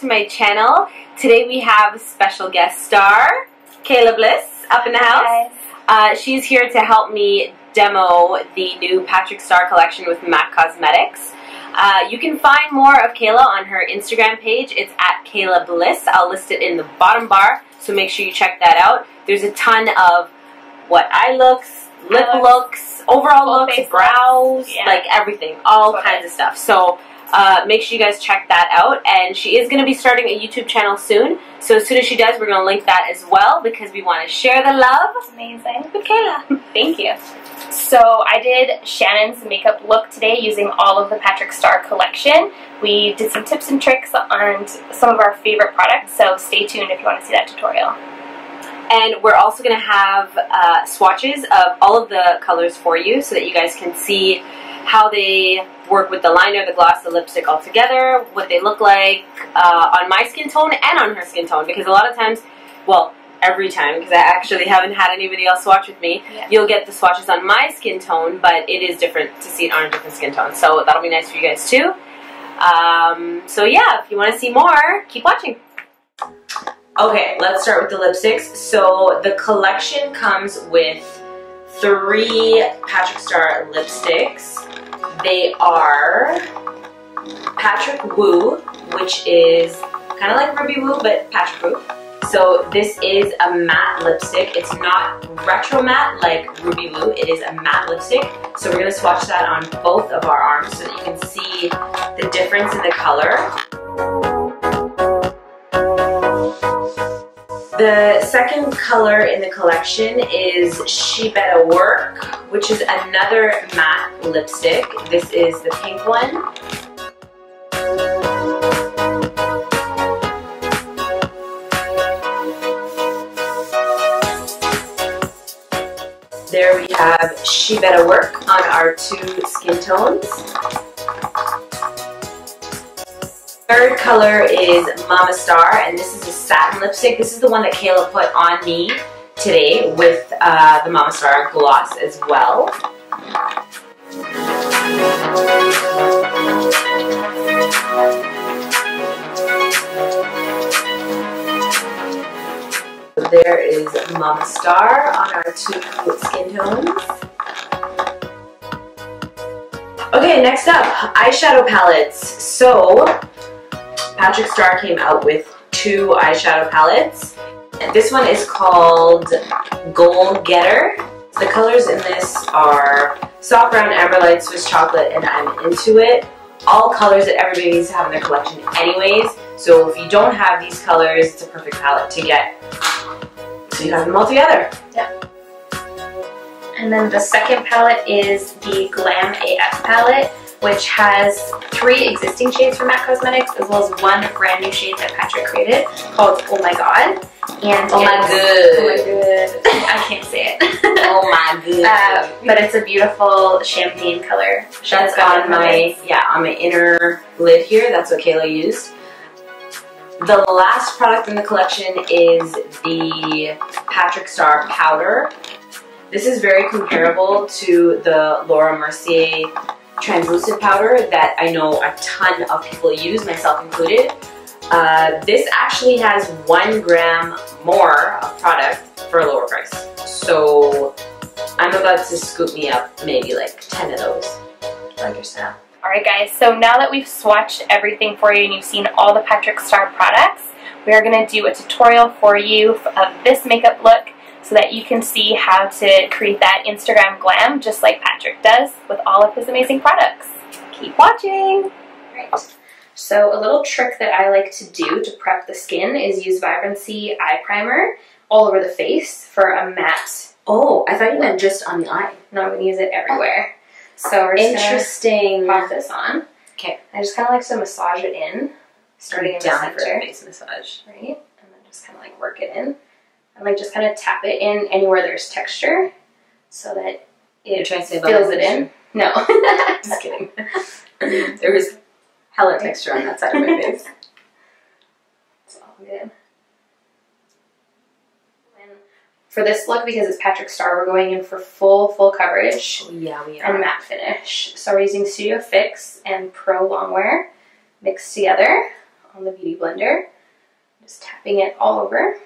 to my channel. Today we have special guest star, Kayla Bliss, up in the house. She's here to help me demo the new Patrick Starrr collection with MAC Cosmetics. You can find more of Kayla on her Instagram page. It's at Kayla Bliss. I'll list it in the bottom bar, so make sure you check that out. There's a ton of what eye looks, lip looks, overall looks, brows, like everything, all kinds of stuff. So make sure you guys check that out. And she is going to be starting a YouTube channel soon. So as soon as she does, we're going to link that as well because we want to share the love. Amazing. With Kayla. Thank you. So I did Shannon's makeup look today using all of the Patrick Starrr collection. We did some tips and tricks on some of our favorite products, so stay tuned if you want to see that tutorial. And we're also going to have swatches of all of the colors for you so that you guys can see how they work with the liner, the gloss, the lipstick all together, what they look like on my skin tone and on her skin tone. Because a lot of times, well, every time, because I actually haven't had anybody else swatch with me, you'll get the swatches on my skin tone, but it is different to see it on a different skin tone. So that'll be nice for you guys too. So yeah, if you want to see more, keep watching. Okay, let's start with the lipsticks. So the collection comes with 3 Patrick Starrr lipsticks. They are Patrick Woo, which is kind of like Ruby Woo, but Patrick Woo. So this is a matte lipstick. It's not retro matte like Ruby Woo. It is a matte lipstick. So we're going to swatch that on both of our arms so that you can see the difference in the color. The second color in the collection is She Better Work, which is another matte lipstick. This is the pink one. There we have She Better Work on our 2 skin tones. Third color is Mama Star, and this is a satin lipstick. This is the one that Kayla put on me today with the Mama Star gloss as well. There is Mama Star on our 2 skin tones. Okay, next up, eyeshadow palettes. So Patrick Starrr came out with 2 eyeshadow palettes. This one is called GoalGetter. The colors in this are soft brown, amber light, Swiss chocolate, and I'm into it. All colors that everybody needs to have in their collection anyways. So if you don't have these colors, it's a perfect palette to get. So you have them all together. Yep. And then the second palette is the Glam AF palette, which has 3 existing shades from MAC Cosmetics, as well as 1 brand new shade that Patrick created called Omigaud. And oh my good. I can't say it. Oh my good. But it's a beautiful champagne color. That's on my on my inner lid here. That's what Kayla used. The last product in the collection is the Patrick Starrr powder. This is very comparable to the Laura Mercier translucent powder that I know a ton of people use, myself included. This actually has 1 gram more of product for a lower price. So I'm about to scoop me up maybe like 10 of those. Like yourself. Alright guys, so now that we've swatched everything for you and you've seen all the Patrick Starrr products, we are going to do a tutorial for you of this makeup look so that you can see how to create that Instagram glam just like Patrick does with all of his amazing products. Keep watching! Right. So a little trick that I like to do to prep the skin is use Vibrancy eye primer all over the face for a matte. Oh, I thought you meant just on the eye. No, I'm going to use it everywhere. So we're just going to pop this on. Okay. I just kind of like to massage it in, starting in the center. For a face massage. Right? And then just kind of like work it in. And like just kind of tap it in anywhere there's texture so that it fills it in. No. Just kidding. There was hella texture on that side of my face. It's all good. And for this look, because it's Patrick Starrr, we're going in for full coverage. Yeah, we are. And matte finish. So we're using Studio Fix and Pro Longwear mixed together on the Beauty Blender. Just tapping it all over.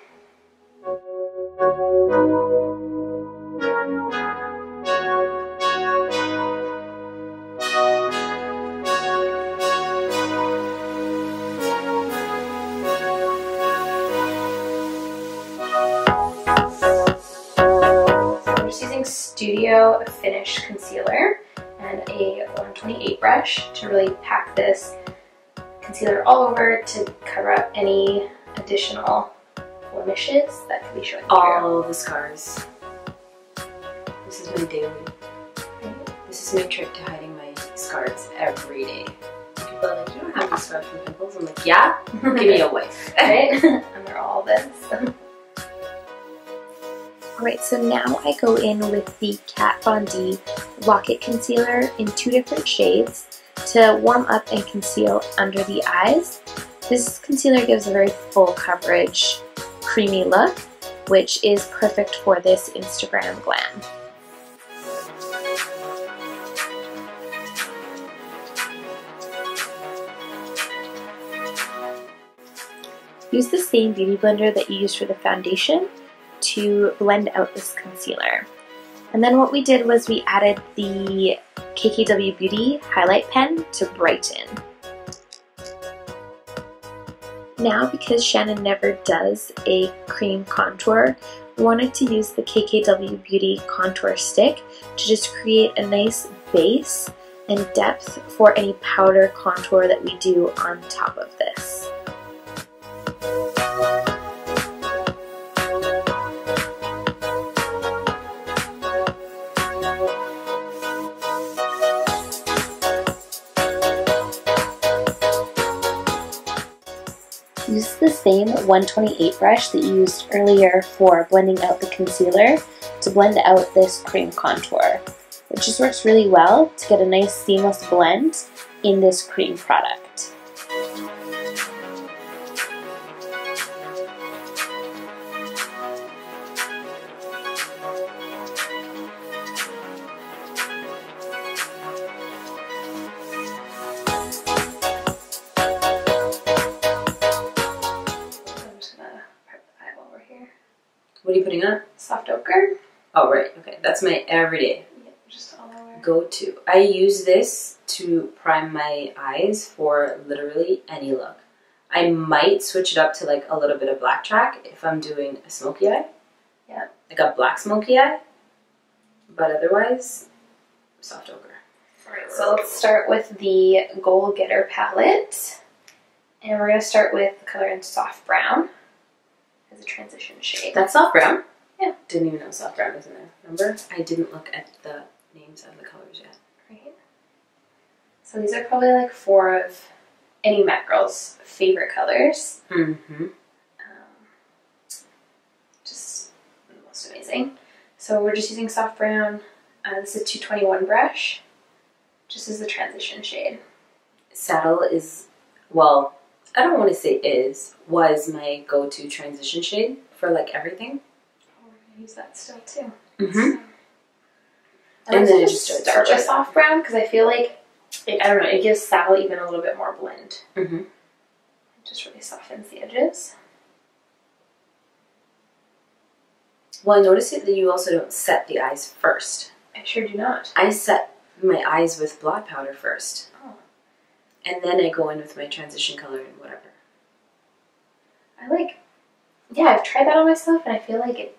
Studio Finish Concealer and a 128 brush to really pack this concealer all over to cover up any additional blemishes that could be showing through. All the scars. This is my daily. This is my trick to hiding my scars every day. People are like, you don't have these scars from pimples. I'm like, yeah? Give me a wife. Right? Under all this. Alright, so now I go in with the Kat Von D Lock-It Concealer in 2 different shades to warm up and conceal under the eyes. This concealer gives a very full coverage, creamy look, which is perfect for this Instagram glam. Use the same beauty blender that you used for the foundation to blend out this concealer. And then what we did was we added the KKW Beauty highlight pen to brighten. Now, because Shannon never does a cream contour, we wanted to use the KKW Beauty contour stick to just create a nice base and depth for any powder contour that we do on top of this. Use the same 128 brush that you used earlier for blending out the concealer to blend out this cream contour. It just works really well to get a nice seamless blend in this cream product. What are you putting on? Soft ochre. Oh, right. Okay. That's my everyday Just all over. go-to. I use this to prime my eyes for literally any look. I might switch it up to like a little bit of Blacktrack if I'm doing a smoky eye. Yeah. Like a black smoky eye. But otherwise, soft ochre. Alright, so let's start with the GoalGetter palette. And we're going to start with the color in Soft Brown as a transition shade. That's soft brown? Yeah. Didn't even know soft brown was in there. Remember? I didn't look at the names of the colors yet. Right. So these are probably like 4 of any Matte girl's favorite colors. Mm-hmm. Just the most amazing. So we're just using soft brown. This is a 221 brush, just as the transition shade. Saddle is, well, I don't want to say was my go-to transition shade for like everything. Oh, we're going to use that still too. Mm-hmm. And then just start with soft brown because I feel like, I don't know, it gives Saddle even a little bit more blend. Mm-hmm. It just really softens the edges. Well, I noticed that you also don't set the eyes first. I sure do not. I set my eyes with blot powder first. Oh. And then I go in with my transition color and whatever. I've tried that on myself and I feel like it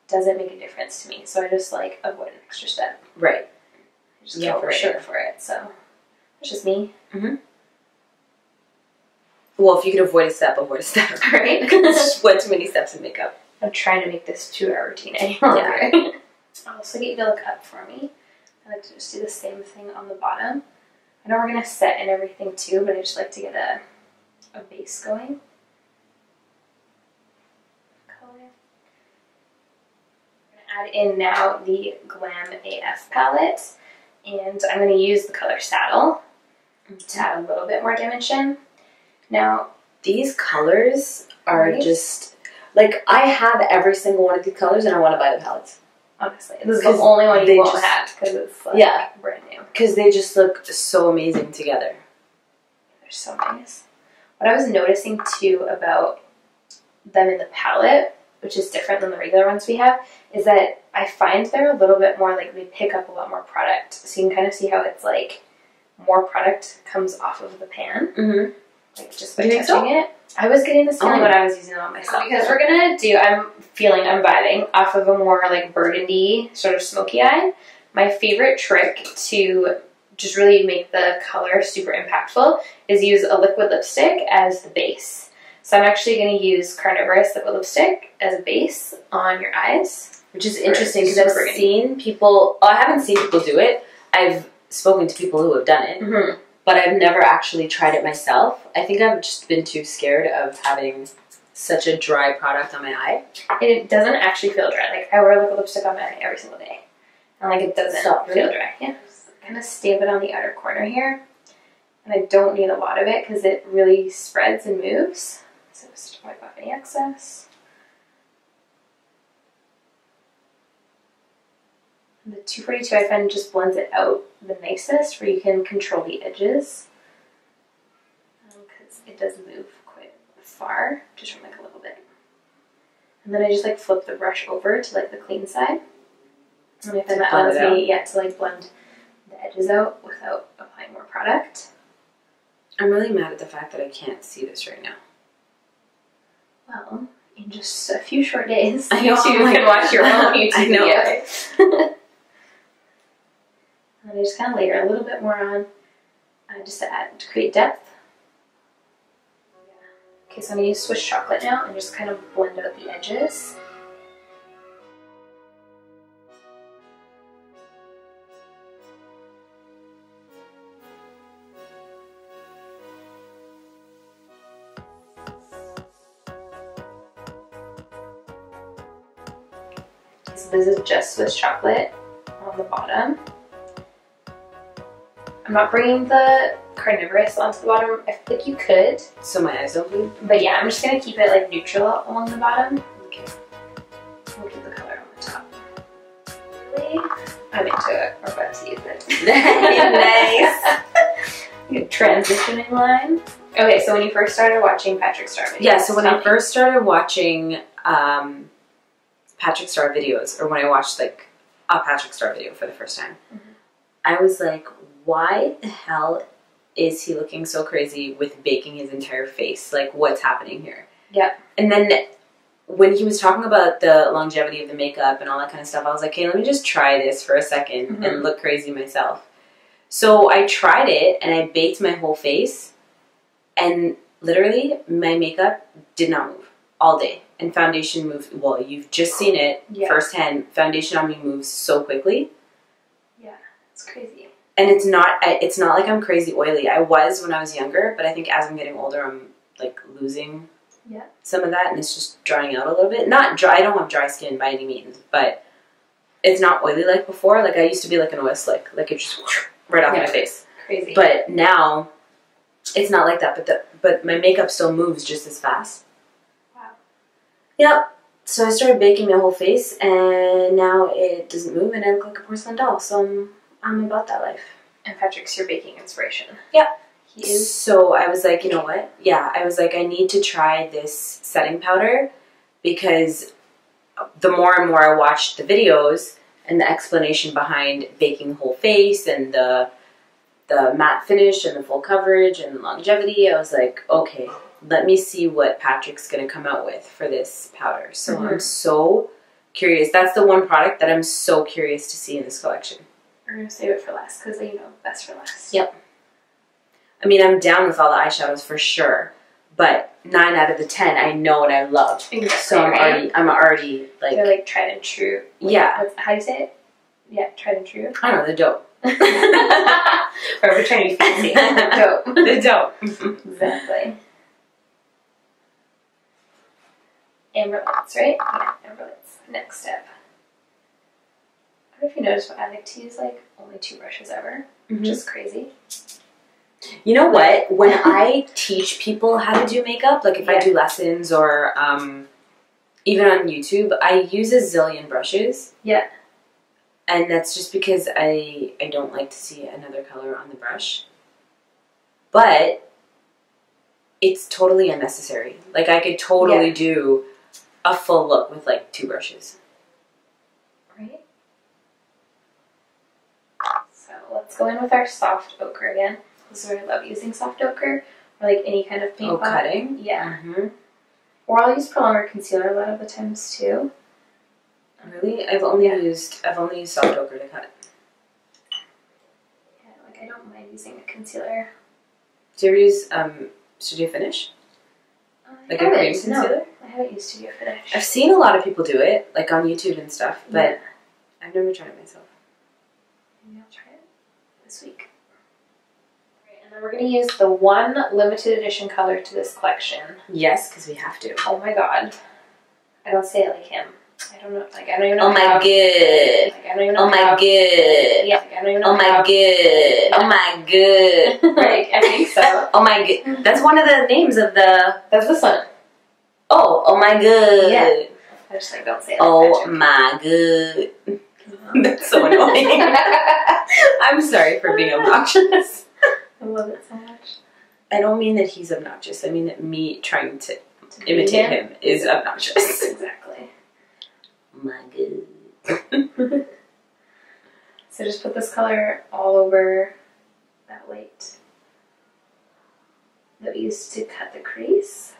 doesn't make a difference to me. So I just like avoid an extra step. Right. I just go for sure for it. So it's just me. Mm-hmm. Well, if you could avoid a step, avoid a step. Right? Just way too many steps in makeup. I'm trying to make this 2-hour routine anymore. Yeah. I'll also get you to look up for me. I like to just do the same thing on the bottom. I know we're going to set and everything too, but I just like to get a base going. Color. I'm going to add in now the Glam AF palette, and I'm going to use the color Saddle to add a little bit more dimension. Now, these colors are just, like, I have every single one of these colors and I want to buy the palettes. Honestly, this is the only one you won't have because it's like brand new. Because they just look so amazing together. They're so nice. What I was noticing too about them in the palette, which is different than the regular ones we have, is that I find they're a little bit more like they pick up a lot more product. So you can kind of see how it's like more product comes off of the pan, like just by touching it. I was getting this feeling when I was using it on myself. Because we're gonna do, I'm vibing off of a more like burgundy sort of smoky eye. My favorite trick to just really make the color super impactful is use a liquid lipstick as the base. So I'm actually going to use Carnivorous liquid lipstick as a base on your eyes. Which is interesting because I've seen people, I haven't seen people do it. I've spoken to people who have done it, but I've never actually tried it myself. I think I've just been too scared of having such a dry product on my eye. It doesn't actually feel dry. Like I wear liquid lipstick on my eye every single day. And like it doesn't feel dry. Yeah. Kind of stab it on the outer corner here. And I don't need a lot of it because it really spreads and moves. So just wipe off any excess. And the 242 I find just blends it out the nicest, where you can control the edges. Because it does move quite far, just from like a little bit. And then I just like flip the brush over to like the clean side. And I find that allows me, to like blend the edges out without applying more product. I'm really mad at the fact that I can't see this right now. Well, in just a few short days, I know, you can watch your own YouTube video. And I just kind of layer a little bit more on, just to create depth. Okay, so I'm going to use Swiss chocolate now and just kind of blend out the edges. So this is just Swiss chocolate on the bottom. I'm not bringing the Carnivorous onto the bottom. I think you could. So my eyes don't bleed? But yeah, I'm just going to keep it like neutral along the bottom. Okay. We'll do the color on the top. Really? I'm into it. We're about to use it. Nice. Good transitioning line. Okay, so when you first started watching Patrick Starrr videos. Yeah, so when I first started watching Patrick Starrr videos, or when I watched like a Patrick Starrr video for the first time, I was like, why the hell is he looking so crazy with baking his entire face? Like, what's happening here? Yeah. And then when he was talking about the longevity of the makeup and all that kind of stuff, I was like, hey, let me just try this for a second and look crazy myself. So I tried it and I baked my whole face, and literally my makeup did not move all day. And foundation moved, well, you've just seen it firsthand. Foundation on me moves so quickly. Yeah, it's crazy. And it's not like I'm crazy oily. I was when I was younger, but I think as I'm getting older, I'm like losing some of that, and it's just drying out a little bit. Not dry, I don't have dry skin by any means, but it's not oily like before. Like I used to be like an oil slick, like it just right off my face. Crazy. But now it's not like that. But my makeup still moves just as fast. Wow. Yep. So I started baking my whole face, and now it doesn't move, and I look like a porcelain doll. So I'm about that life. And Patrick's your baking inspiration. Yep. He is. So I was like, you know what? Yeah, I was like, I need to try this setting powder, because the more and more I watched the videos and the explanation behind baking the whole face and the matte finish and the full coverage and the longevity, I was like, okay, let me see what Patrick's going to come out with for this powder. So I'm so curious. That's the one product that I'm so curious to see in this collection. We're going to save it for last because, you know, best for last. Yep. I mean, I'm down with all the eyeshadows for sure, but 9 out of the 10 I know and I love. Exactly, so I'm already like... They're like tried and true. Yeah. How do you say it? Yeah, tried and true. I don't know, they're dope. Or we're trying to be fancy. They're dope. They're dope. Exactly. Amber lips, right? Yeah, amber lips. Next step. I don't know if you noticed, but I like to use like only 2 brushes ever, which is crazy. You know what? When I teach people how to do makeup, like if I do lessons or even on YouTube, I use a zillion brushes. Yeah. And that's just because I don't like to see another color on the brush. But it's totally unnecessary. Like, I could totally do a full look with, like, 2 brushes. Right? So let's go in with our soft ochre again. This is where I love using soft ochre, or like any kind of paint pot. Cutting? Yeah. Mm-hmm. Or I'll use prolong or concealer a lot of the times too. Really? I've only used soft ochre to cut. Yeah, like I don't mind using a concealer. Do you ever use Studio Finish? Like a cream concealer? No, I haven't used Studio Finish. I've seen a lot of people do it, like on YouTube and stuff, but I've never tried it myself. Maybe I'll try it this week. Right, and then we're going to use the one limited edition color to this collection. Yes, because we have to. Oh my god. I don't say it like him. I don't know, like, I don't even know Oh my god. Like, I don't even know oh my god. Yeah, like, I don't even know oh my god. Oh my god. Right, I think so. Oh my god. That's one of the names of the... That's this one. Oh my god. Yeah. I just like don't say it like oh Patrick. my god. That's so annoying. I'm sorry for being obnoxious. I love it so much. I don't mean that he's obnoxious. I mean that me trying to imitate him is obnoxious. Exactly. My god. So just put this color all over that white that we used to cut the crease.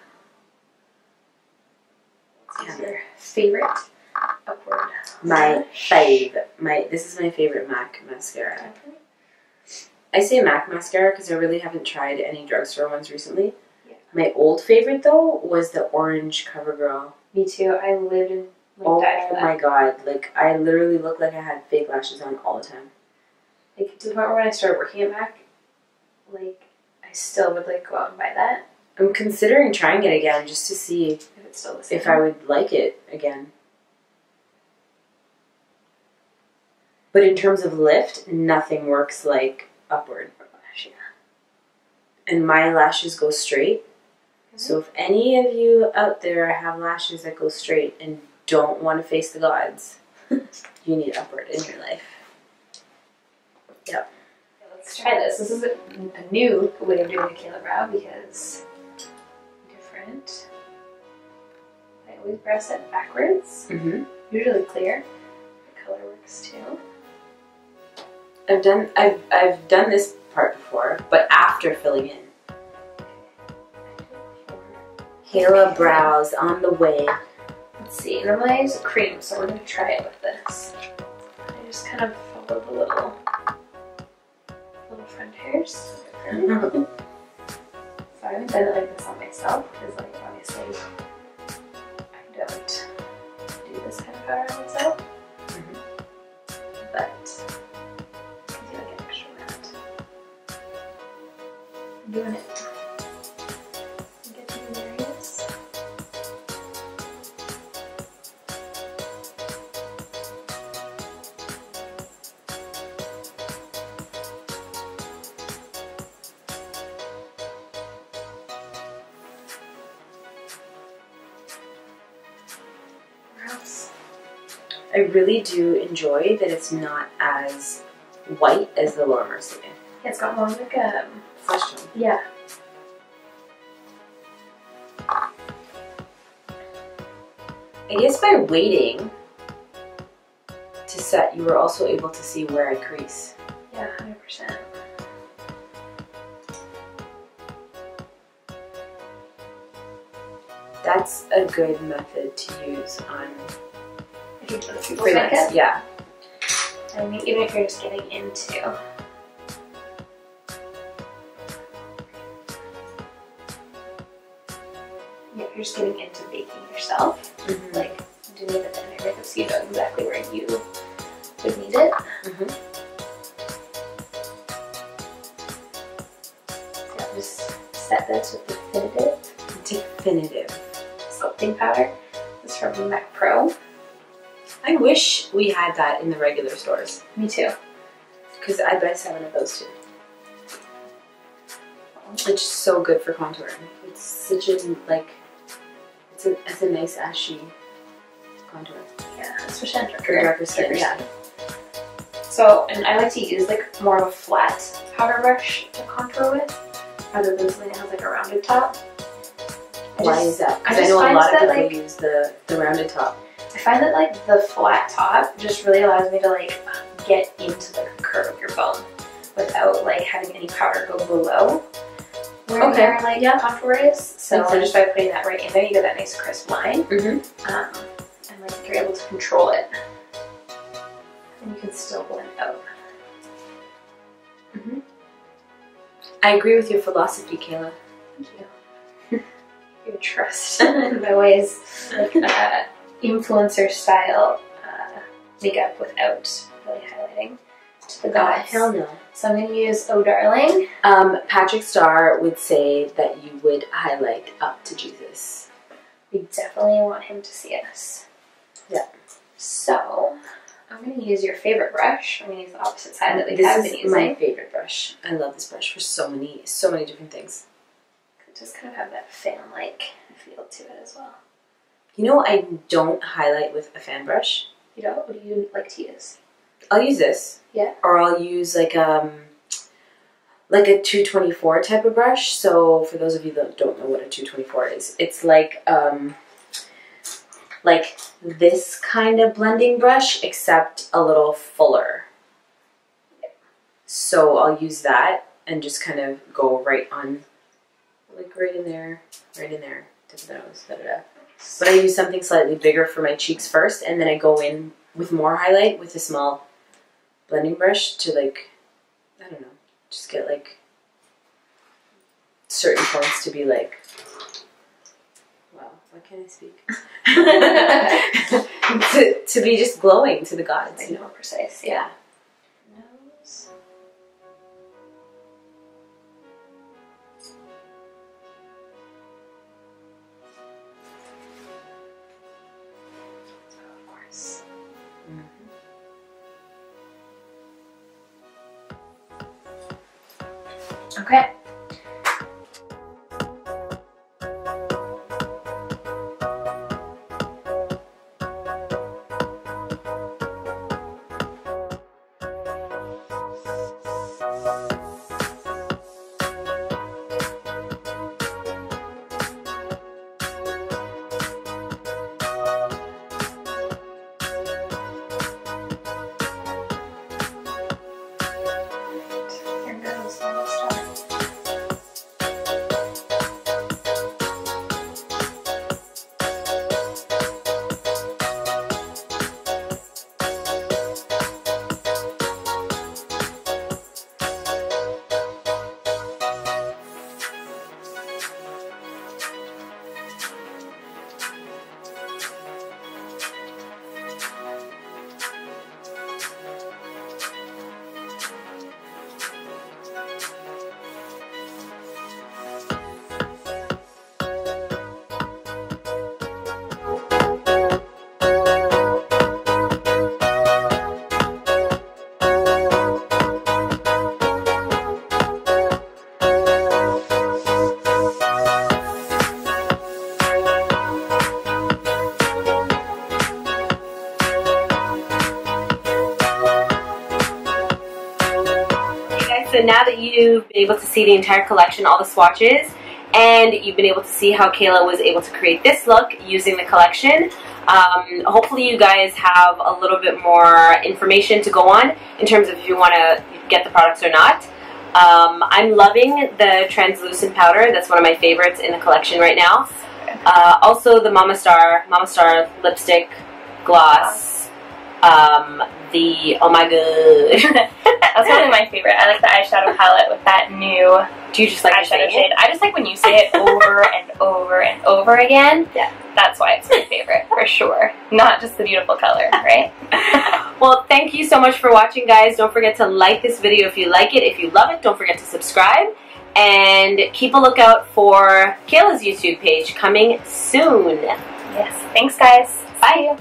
This is your favorite upward. My fave. This is my favorite MAC mascara. I say MAC mascara because I really haven't tried any drugstore ones recently. Yeah. My old favorite though was the orange CoverGirl. Me too. I lived and died for that. Oh my god! Like I literally looked like I had fake lashes on all the time. Like to the point where when I started working at MAC, like I still would like go out and buy that. I'm considering trying it again just to see If it's still the same. if I would like it again. But in terms of lift, nothing works like upward. Yeah. And my lashes go straight. So if any of you out there have lashes that go straight and don't want to face the gods, you need upward in your life. Yep. Let's try this. This is a new way of doing a Kayla brow because different. I always brow set backwards. Mm-hmm. Usually clear. The color works too. I've done this part before, but after filling in. Kayla brows on the way. Let's see. Normally I use a cream, so we're going to try it with this. I just kind of follow the little front hairs. So I haven't done it like this on myself because, like, obviously I don't do this kind of powder on myself. But I do like an extra matte. I'm doing it. Get these areas. I really do enjoy that it's not as white as the Laura Mercier. Yeah, it's got more like a flesh tone. Yeah. I guess by waiting to set, you were also able to see where I crease. Yeah, 100%. That's a good method to use on makeup. Yeah. I mean, even if you're just getting into you're just getting into baking yourself, like doing it at the end of your makeup so you know exactly where you would need it. So I'll just set this with Definitive sculpting powder. This is from the MAC Pro. I wish we had that in the regular stores. Me too. Because I buy 7 of those too. It's so good for contouring. It's such a, like, it's a nice ashy contour. Yeah, especially on darker skin. Yeah. So, and I like to use like more of a flat powder brush to contour with. rather than something that has like a rounded top. Why is that? Because I know a lot of people like, use the rounded top. I find that like the flat top just really allows me to like get into the curve of your bone without like having any powder go below where your like contour is. So just by putting that right in there, you get that nice crisp line. And like you're able to control it, and you can still blend out. I agree with your philosophy, Kayla. Thank you. Your trust in my ways, like influencer style makeup without really highlighting to the gods. Hell no. So I'm going to use Oh Darling. Patrick Starrr would say that you would highlight up to Jesus. We definitely want him to see us. Yeah. So I'm going to use your favorite brush. I'm going to use the opposite side that we have been using. This is my favorite brush. I love this brush for so many different things. It just kind of have that fan-like feel to it as well. You know, I don't highlight with a fan brush. You don't? What do you like to use? I'll use this. Yeah. Or I'll use like a 224 type of brush. So for those of you that don't know what a 224 is, it's like this kind of blending brush, except a little fuller. So I'll use that and just kind of go right on, like right in there, tip of the nose, da-da-da. But I use something slightly bigger for my cheeks first, and then I go in with more highlight with a small blending brush to like, I don't know, just get like certain points to be like, wow, why can't I speak? to be just glowing to the gods. Like more precise, yeah. Nose. Of course. Okay. So now that you've been able to see the entire collection, all the swatches, and you've been able to see how Kayla was able to create this look using the collection, hopefully you guys have a little bit more information to go on in terms of if you want to get the products or not. I'm loving the translucent powder. That's one of my favorites in the collection right now. Also the Mama Starr lipstick gloss. The Omigaud. That's probably my favorite. I like the eyeshadow palette with that new Do you just like eyeshadow shade. I just like when you say it over and over and over again. Yeah. That's why it's my favorite, for sure. Not just the beautiful color, right? Well, thank you so much for watching, guys. Don't forget to like this video if you like it. If you love it, don't forget to subscribe. And keep a lookout for Kayla's YouTube page coming soon. Yes. Thanks, guys. Bye.